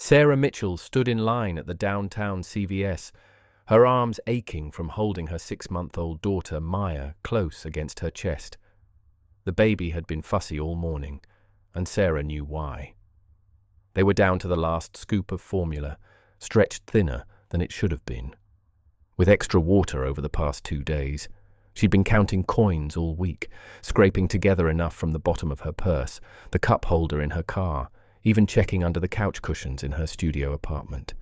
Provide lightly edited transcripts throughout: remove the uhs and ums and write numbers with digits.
Sarah Mitchell stood in line at the downtown CVS, her arms aching from holding her 6-month-old daughter, Maya, close against her chest. The baby had been fussy all morning, and Sarah knew why. They were down to the last scoop of formula, stretched thinner than it should have been. With extra water over the past 2 days, she'd been counting coins all week, scraping together enough from the bottom of her purse, the cup holder in her car, even checking under the couch cushions in her studio apartment.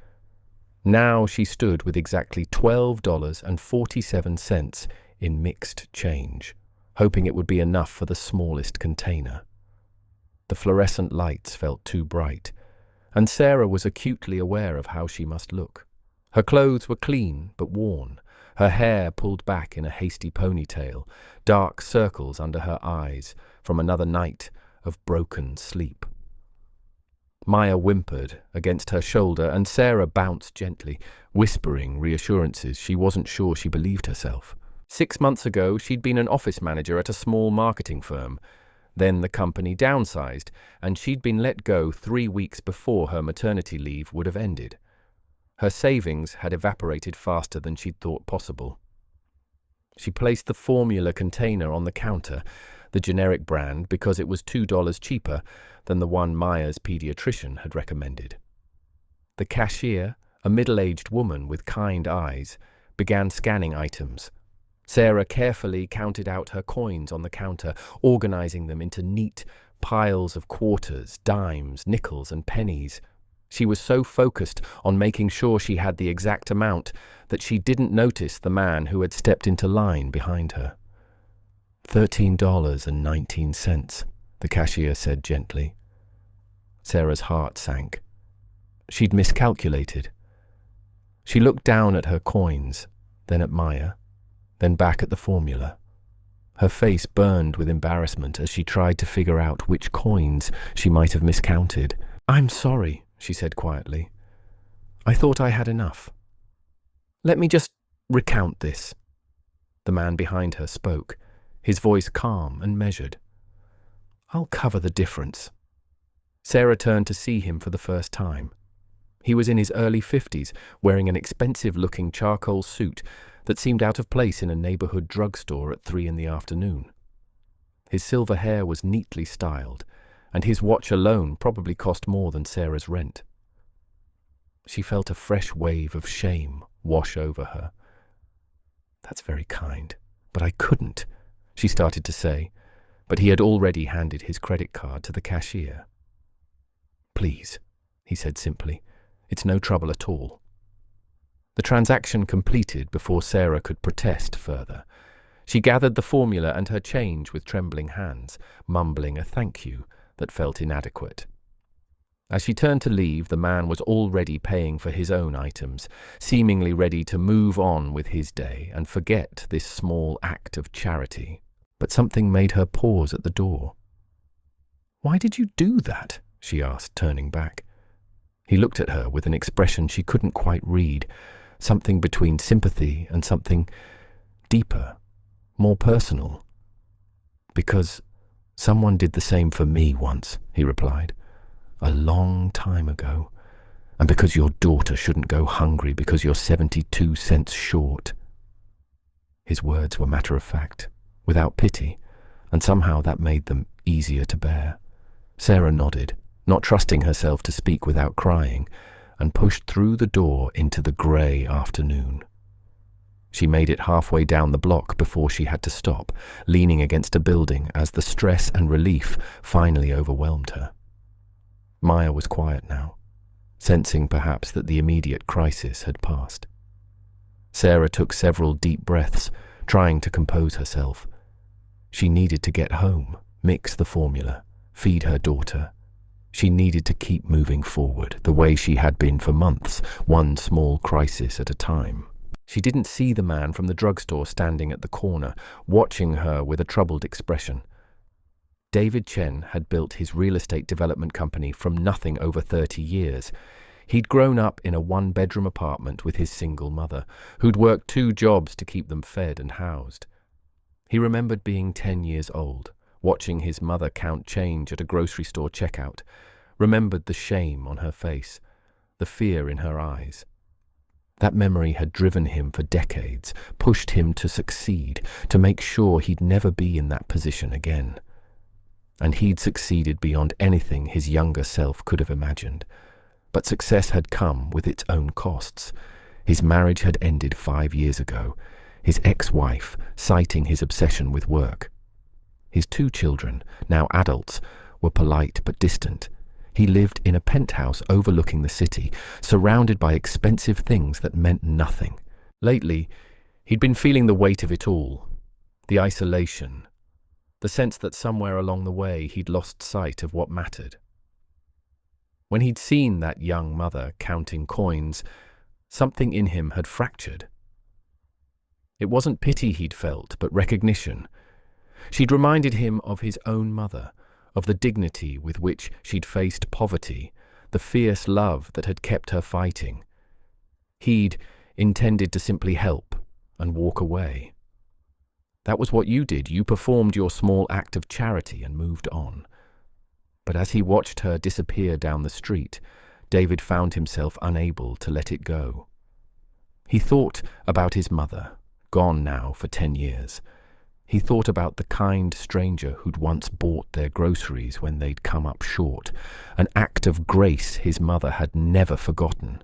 Now she stood with exactly $12.47 in mixed change, hoping it would be enough for the smallest container. The fluorescent lights felt too bright, and Sarah was acutely aware of how she must look. Her clothes were clean but worn, her hair pulled back in a hasty ponytail, dark circles under her eyes from another night of broken sleep. Maya whimpered against her shoulder, and Sarah bounced gently, whispering reassurances she wasn't sure she believed herself. 6 months ago, she'd been an office manager at a small marketing firm. Then the company downsized, and she'd been let go 3 weeks before her maternity leave would have ended. Her savings had evaporated faster than she'd thought possible. She placed the formula container on the counter, the generic brand, because it was $2 cheaper than the one Maya's pediatrician had recommended. The cashier, a middle-aged woman with kind eyes, began scanning items. Sarah carefully counted out her coins on the counter, organizing them into neat piles of quarters, dimes, nickels, and pennies. She was so focused on making sure she had the exact amount that she didn't notice the man who had stepped into line behind her. $13.19, the cashier said gently. Sarah's heart sank. She'd miscalculated. She looked down at her coins, then at Maya, then back at the formula. Her face burned with embarrassment as she tried to figure out which coins she might have miscounted. "I'm sorry," she said quietly. "I thought I had enough. Let me just recount this." The man behind her spoke, his voice calm and measured. "I'll cover the difference." Sarah turned to see him for the first time. He was in his early 50s, wearing an expensive-looking charcoal suit that seemed out of place in a neighborhood drugstore at 3 in the afternoon. His silver hair was neatly styled, and his watch alone probably cost more than Sarah's rent. She felt a fresh wave of shame wash over her. "That's very kind, but I couldn't," she started to say, but he had already handed his credit card to the cashier. "Please," he said simply. "It's no trouble at all." The transaction completed before Sarah could protest further. She gathered the formula and her change with trembling hands, mumbling a thank you that felt inadequate. As she turned to leave, the man was already paying for his own items, seemingly ready to move on with his day and forget this small act of charity. But something made her pause at the door. "Why did you do that?" she asked, turning back. He looked at her with an expression she couldn't quite read, something between sympathy and something deeper, more personal. "Because someone did the same for me once," he replied. "A long time ago. And because your daughter shouldn't go hungry because you're 72 cents short." His words were matter-of-fact, without pity, and somehow that made them easier to bear. Sarah nodded, not trusting herself to speak without crying, and pushed through the door into the grey afternoon. She made it halfway down the block before she had to stop, leaning against a building as the stress and relief finally overwhelmed her. Maya was quiet now, sensing perhaps that the immediate crisis had passed. Sarah took several deep breaths, trying to compose herself. She needed to get home, mix the formula, feed her daughter. She needed to keep moving forward, the way she had been for months, one small crisis at a time. She didn't see the man from the drugstore standing at the corner, watching her with a troubled expression. David Chen had built his real estate development company from nothing over 30 years. He'd grown up in a one-bedroom apartment with his single mother, who'd worked 2 jobs to keep them fed and housed. He remembered being 10 years old, watching his mother count change at a grocery store checkout, remembered the shame on her face, the fear in her eyes. That memory had driven him for decades, pushed him to succeed, to make sure he'd never be in that position again. And he'd succeeded beyond anything his younger self could have imagined. But success had come with its own costs. His marriage had ended 5 years ago, his ex-wife citing his obsession with work. His 2 children, now adults, were polite but distant. He lived in a penthouse overlooking the city, surrounded by expensive things that meant nothing. Lately, he'd been feeling the weight of it all, the isolation, the sense that somewhere along the way he'd lost sight of what mattered. When he'd seen that young mother counting coins, something in him had fractured. It wasn't pity he'd felt, but recognition. She'd reminded him of his own mother, of the dignity with which she'd faced poverty, the fierce love that had kept her fighting. He'd intended to simply help and walk away. That was what you did. You performed your small act of charity and moved on. But as he watched her disappear down the street, David found himself unable to let it go. He thought about his mother, gone now for 10 years. He thought about the kind stranger who'd once bought their groceries when they'd come up short, an act of grace his mother had never forgotten.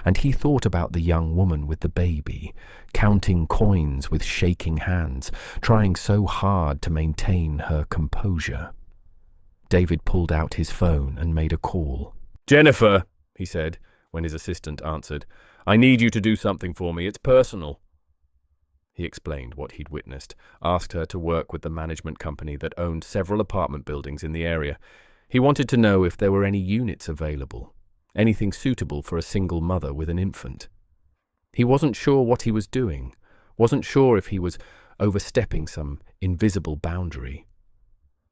And he thought about the young woman with the baby, counting coins with shaking hands, trying so hard to maintain her composure. David pulled out his phone and made a call. "Jennifer," he said, when his assistant answered, "I need you to do something for me. It's personal." He explained what he'd witnessed, asked her to work with the management company that owned several apartment buildings in the area. He wanted to know if there were any units available, anything suitable for a single mother with an infant. He wasn't sure what he was doing, wasn't sure if he was overstepping some invisible boundary.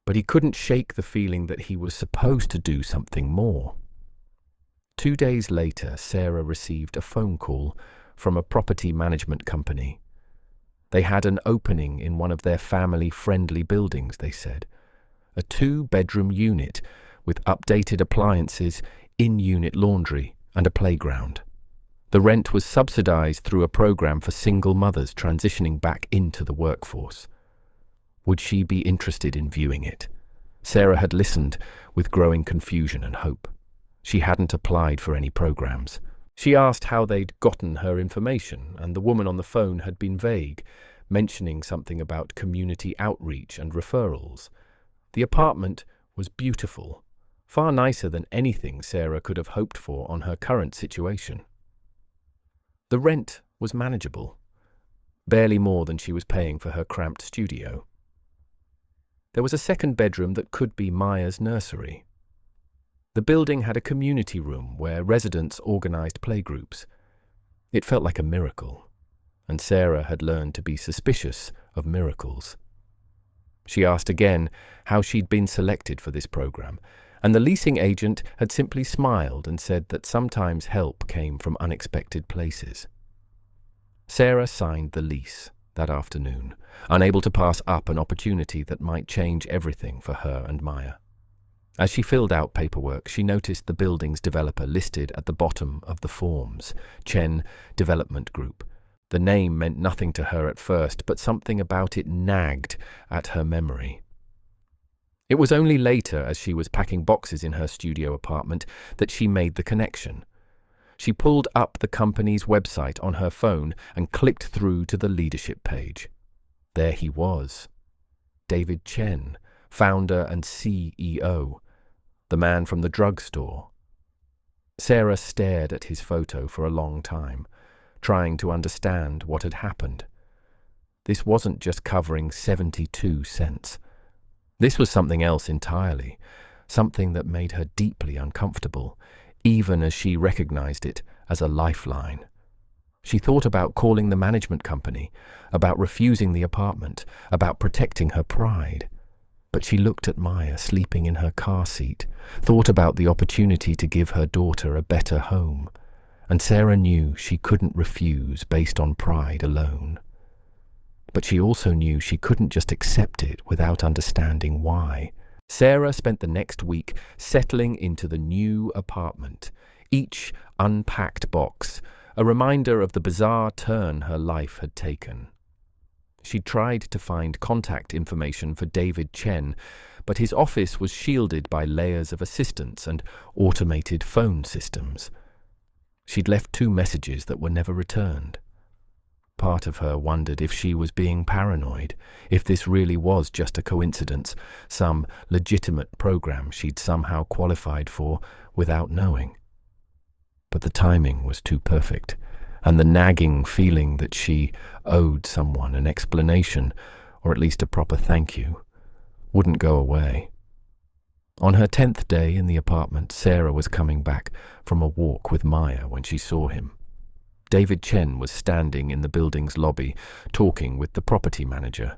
But he couldn't shake the feeling that he was supposed to do something more. 2 days later, Sarah received a phone call from a property management company. They had an opening in one of their family-friendly buildings, they said. A 2-bedroom unit with updated appliances, in-unit laundry, and a playground. The rent was subsidized through a program for single mothers transitioning back into the workforce. Would she be interested in viewing it? Sarah had listened with growing confusion and hope. She hadn't applied for any programs. She asked how they'd gotten her information, and the woman on the phone had been vague, mentioning something about community outreach and referrals. The apartment was beautiful, far nicer than anything Sarah could have hoped for on her current situation. The rent was manageable, barely more than she was paying for her cramped studio. There was a second bedroom that could be Maya's nursery. The building had a community room where residents organized playgroups. It felt like a miracle, and Sarah had learned to be suspicious of miracles. She asked again how she'd been selected for this program, and the leasing agent had simply smiled and said that sometimes help came from unexpected places. Sarah signed the lease that afternoon, unable to pass up an opportunity that might change everything for her and Maya. As she filled out paperwork, she noticed the building's developer listed at the bottom of the forms, Chen Development Group. The name meant nothing to her at first, but something about it nagged at her memory. It was only later, as she was packing boxes in her studio apartment, that she made the connection. She pulled up the company's website on her phone and clicked through to the leadership page. There he was, David Chen, founder and CEO, the man from the drugstore. Sarah stared at his photo for a long time, trying to understand what had happened. This wasn't just covering 72 cents. This was something else entirely, something that made her deeply uncomfortable, even as she recognized it as a lifeline. She thought about calling the management company, about refusing the apartment, about protecting her pride. But she looked at Maya sleeping in her car seat, thought about the opportunity to give her daughter a better home, and Sarah knew she couldn't refuse based on pride alone. But she also knew she couldn't just accept it without understanding why. Sarah spent the next week settling into the new apartment, each unpacked box a reminder of the bizarre turn her life had taken. She'd tried to find contact information for David Chen, but his office was shielded by layers of assistants and automated phone systems. She'd left 2 messages that were never returned. Part of her wondered if she was being paranoid, if this really was just a coincidence, some legitimate program she'd somehow qualified for without knowing. But the timing was too perfect, and the nagging feeling that she owed someone an explanation, or at least a proper thank you, wouldn't go away. On her 10th day in the apartment, Sarah was coming back from a walk with Maya when she saw him. David Chen was standing in the building's lobby, talking with the property manager.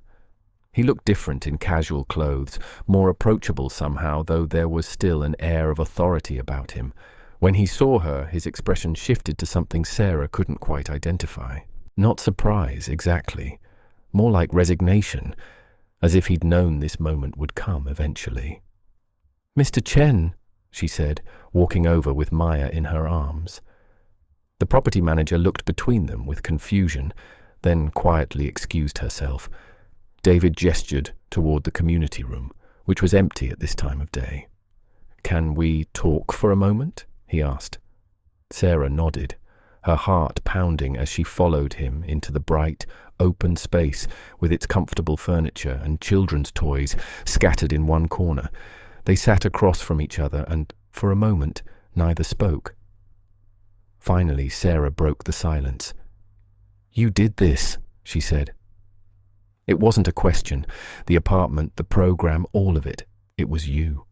He looked different in casual clothes, more approachable somehow, though there was still an air of authority about him. When he saw her, his expression shifted to something Sarah couldn't quite identify. Not surprise, exactly. More like resignation, as if he'd known this moment would come eventually. "Mr. Chen," she said, walking over with Maya in her arms. The property manager looked between them with confusion, then quietly excused herself. David gestured toward the community room, which was empty at this time of day. "Can we talk for a moment?" he asked. Sarah nodded, her heart pounding as she followed him into the bright, open space with its comfortable furniture and children's toys scattered in one corner. They sat across from each other and, for a moment, neither spoke. Finally, Sarah broke the silence. "You did this," she said. It wasn't a question. The apartment, the program, all of it. It was you.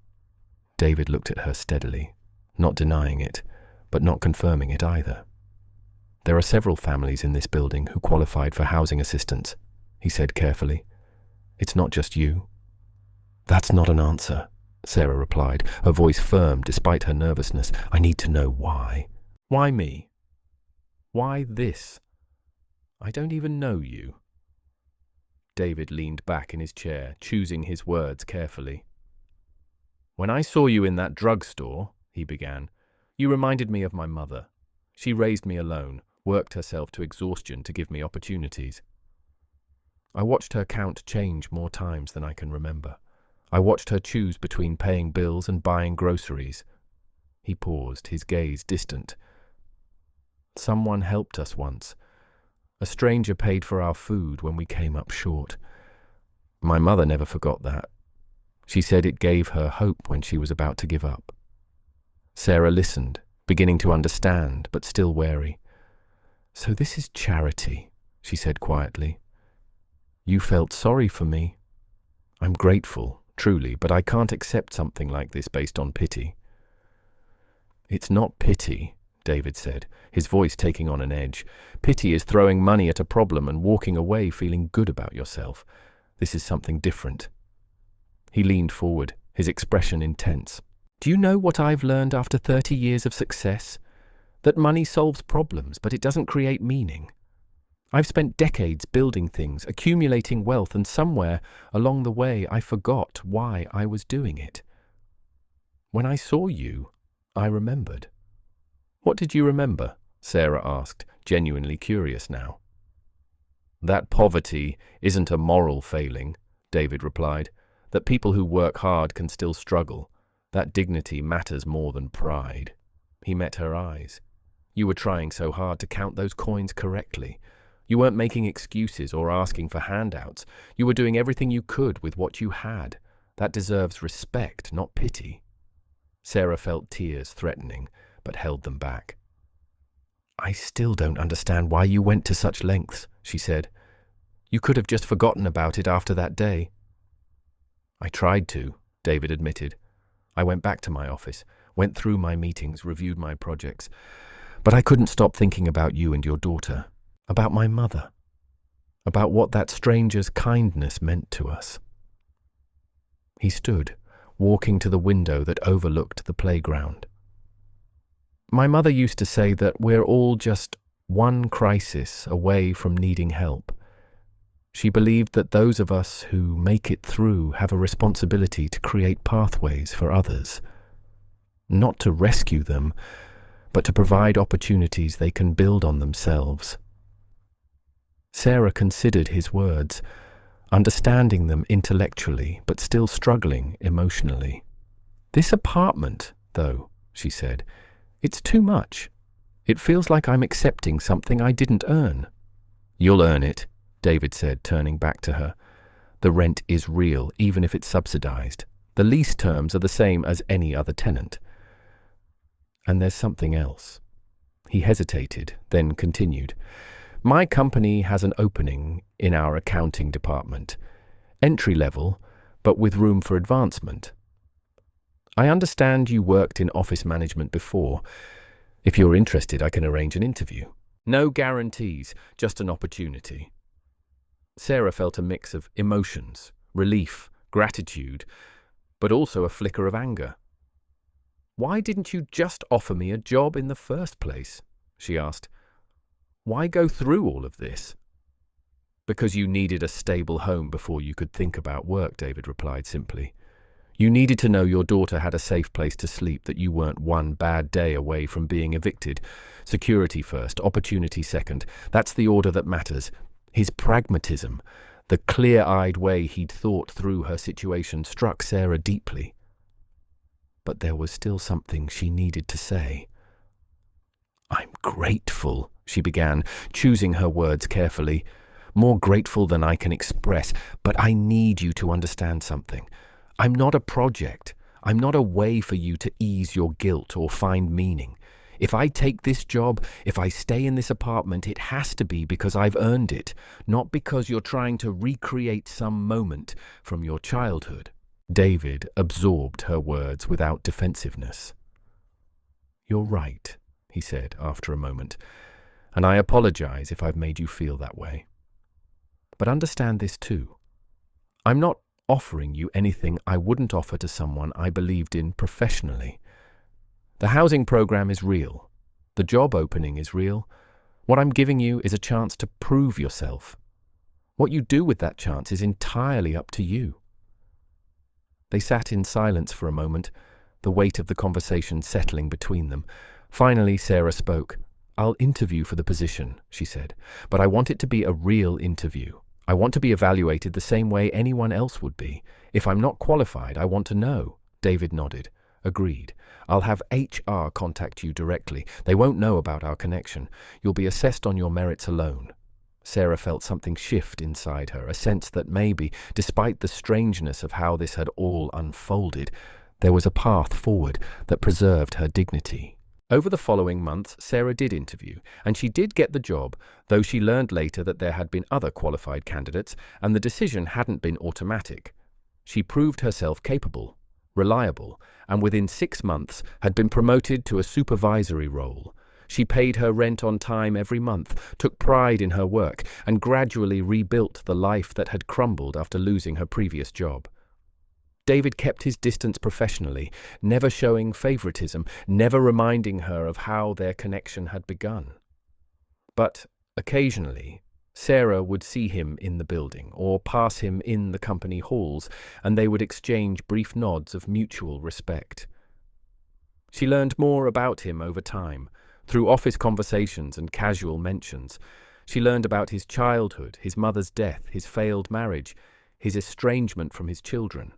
David looked at her steadily, not denying it, but not confirming it either. "There are several families in this building who qualified for housing assistance," he said carefully. "It's not just you." "That's not an answer," Sarah replied, her voice firm despite her nervousness. "I need to know why." "Why me? Why this? I don't even know you." David leaned back in his chair, choosing his words carefully. "When I saw you in that drugstore," he began, "you reminded me of my mother. She raised me alone, worked herself to exhaustion to give me opportunities. I watched her count change more times than I can remember. I watched her choose between paying bills and buying groceries." He paused, his gaze distant. "Someone helped us once. A stranger paid for our food when we came up short. My mother never forgot that. She said it gave her hope when she was about to give up." Sarah listened, beginning to understand, but still wary. "So this is charity," she said quietly. "You felt sorry for me. I'm grateful, truly, but I can't accept something like this based on pity." "It's not pity," David said, his voice taking on an edge. "Pity is throwing money at a problem and walking away feeling good about yourself. This is something different." He leaned forward, his expression intense. "Do you know what I've learned after 30 years of success? That money solves problems, but it doesn't create meaning. I've spent decades building things, accumulating wealth, and somewhere along the way I forgot why I was doing it. When I saw you, I remembered." "What did you remember?" Sarah asked, genuinely curious now. "That poverty isn't a moral failing," David replied. "That people who work hard can still struggle. That dignity matters more than pride." He met her eyes. "You were trying so hard to count those coins correctly. You weren't making excuses or asking for handouts. You were doing everything you could with what you had. That deserves respect, not pity." Sarah felt tears threatening, but held them back. "I still don't understand why you went to such lengths," she said. "You could have just forgotten about it after that day." "I tried to," David admitted. "I went back to my office, went through my meetings, reviewed my projects. But I couldn't stop thinking about you and your daughter, about my mother, about what that stranger's kindness meant to us." He stood, walking to the window that overlooked the playground. "My mother used to say that we're all just one crisis away from needing help. She believed that those of us who make it through have a responsibility to create pathways for others. Not to rescue them, but to provide opportunities they can build on themselves. Sarah considered his words, understanding them intellectually, but still struggling emotionally. "This apartment, though," she said, "it's too much. It feels like I'm accepting something I didn't earn." "You'll earn it," David said, turning back to her. "The rent is real, even if it's subsidized. The lease terms are the same as any other tenant. And there's something else." He hesitated, then continued. "My company has an opening in our accounting department. Entry level, but with room for advancement. I understand you worked in office management before. If you're interested, I can arrange an interview. No guarantees, just an opportunity." Sarah felt a mix of emotions, relief, gratitude, but also a flicker of anger. "Why didn't you just offer me a job in the first place?" she asked. "Why go through all of this?" "Because you needed a stable home before you could think about work," David replied simply. "You needed to know your daughter had a safe place to sleep, that you weren't one bad day away from being evicted. Security first, opportunity second. That's the order that matters." His pragmatism, the clear-eyed way he'd thought through her situation, struck Sarah deeply. But there was still something she needed to say. "I'm grateful," she began, choosing her words carefully. "More grateful than I can express, but I need you to understand something. I'm not a project. I'm not a way for you to ease your guilt or find meaning. If I take this job, if I stay in this apartment, it has to be because I've earned it, not because you're trying to recreate some moment from your childhood." David absorbed her words without defensiveness. "You're right," he said after a moment, "and I apologize if I've made you feel that way. But understand this too. I'm not offering you anything I wouldn't offer to someone I believed in professionally. The housing program is real. The job opening is real. What I'm giving you is a chance to prove yourself. What you do with that chance is entirely up to you." They sat in silence for a moment, the weight of the conversation settling between them. Finally, Sarah spoke. "I'll interview for the position," she said, "but I want it to be a real interview. I want to be evaluated the same way anyone else would be. If I'm not qualified, I want to know." David nodded. "Agreed. I'll have HR contact you directly. They won't know about our connection. You'll be assessed on your merits alone." Sarah felt something shift inside her, a sense that maybe, despite the strangeness of how this had all unfolded, there was a path forward that preserved her dignity. Over the following months, Sarah did interview, and she did get the job, though she learned later that there had been other qualified candidates, and the decision hadn't been automatic. She proved herself capable, reliable, and within 6 months had been promoted to a supervisory role. She paid her rent on time every month, took pride in her work, and gradually rebuilt the life that had crumbled after losing her previous job. David kept his distance professionally, never showing favoritism, never reminding her of how their connection had begun. But occasionally, Sarah would see him in the building or pass him in the company halls, and they would exchange brief nods of mutual respect. She learned more about him over time, through office conversations and casual mentions. She learned about his childhood, his mother's death, his failed marriage, his estrangement from his children.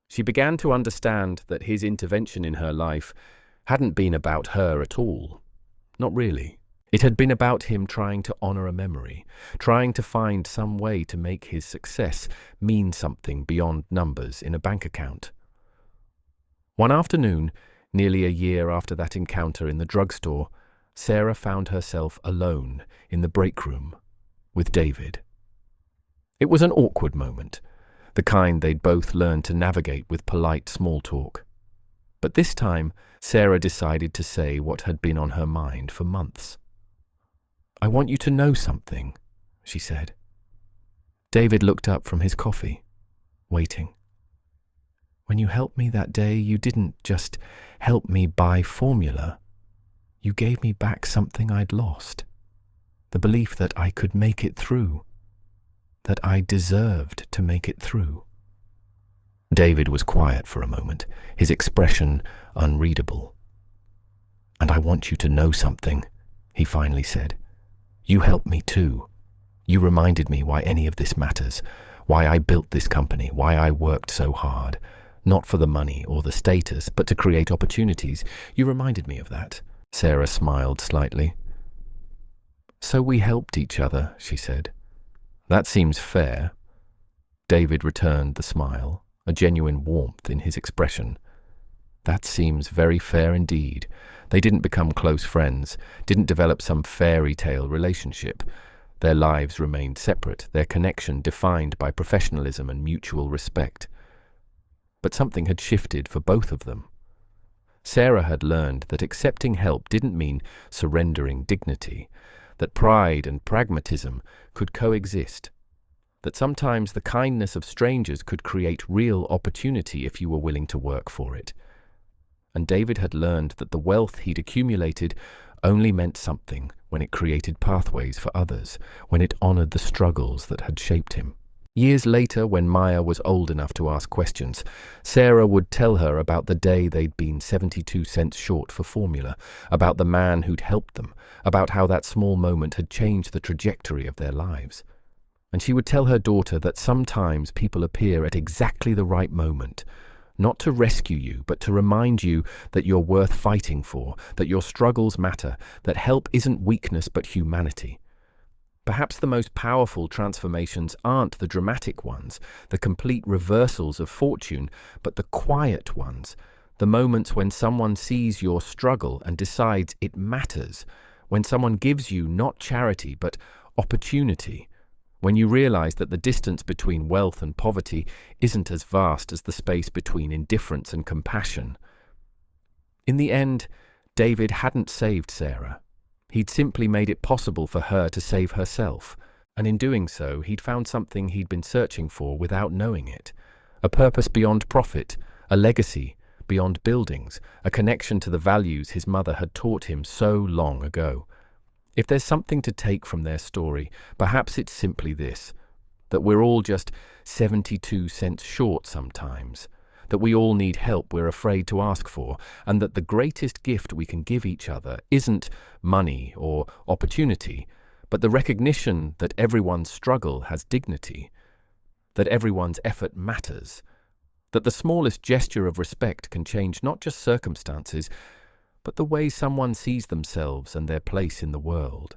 She began to understand that his intervention in her life hadn't been about her at all. Not really. It had been about him trying to honor a memory, trying to find some way to make his success mean something beyond numbers in a bank account. One afternoon, nearly a year after that encounter in the drugstore, Sarah found herself alone in the break room with David. It was an awkward moment, the kind they'd both learned to navigate with polite small talk. But this time, Sarah decided to say what had been on her mind for months. "I want you to know something," she said. David looked up from his coffee, waiting. "When you helped me that day, you didn't just help me buy formula. You gave me back something I'd lost. The belief that I could make it through. That I deserved to make it through." David was quiet for a moment, his expression unreadable. "And I want you to know something," he finally said. "You helped me too. You reminded me why any of this matters, why I built this company, why I worked so hard. Not for the money or the status, but to create opportunities. You reminded me of that." Sarah smiled slightly. "So we helped each other," she said. "That seems fair." David returned the smile, a genuine warmth in his expression. "That seems very fair indeed." They didn't become close friends, didn't develop some fairy tale relationship. Their lives remained separate, their connection defined by professionalism and mutual respect. But something had shifted for both of them. Sarah had learned that accepting help didn't mean surrendering dignity, that pride and pragmatism could coexist, that sometimes the kindness of strangers could create real opportunity if you were willing to work for it. And David had learned that the wealth he'd accumulated only meant something when it created pathways for others, when it honored the struggles that had shaped him. Years later, when Maya was old enough to ask questions, Sarah would tell her about the day they'd been 72 cents short for formula, about the man who'd helped them, about how that small moment had changed the trajectory of their lives. And she would tell her daughter that sometimes people appear at exactly the right moment, not to rescue you, but to remind you that you're worth fighting for, that your struggles matter, that help isn't weakness but humanity. Perhaps the most powerful transformations aren't the dramatic ones, the complete reversals of fortune, but the quiet ones, the moments when someone sees your struggle and decides it matters, when someone gives you not charity but opportunity, when you realize that the distance between wealth and poverty isn't as vast as the space between indifference and compassion. In the end, David hadn't saved Sarah. He'd simply made it possible for her to save herself, and in doing so, he'd found something he'd been searching for without knowing it. A purpose beyond profit, a legacy beyond buildings, a connection to the values his mother had taught him so long ago. If there's something to take from their story, perhaps it's simply this, that we're all just 72 cents short sometimes, that we all need help we're afraid to ask for, and that the greatest gift we can give each other isn't money or opportunity, but the recognition that everyone's struggle has dignity, that everyone's effort matters, that the smallest gesture of respect can change not just circumstances, but the way someone sees themselves and their place in the world.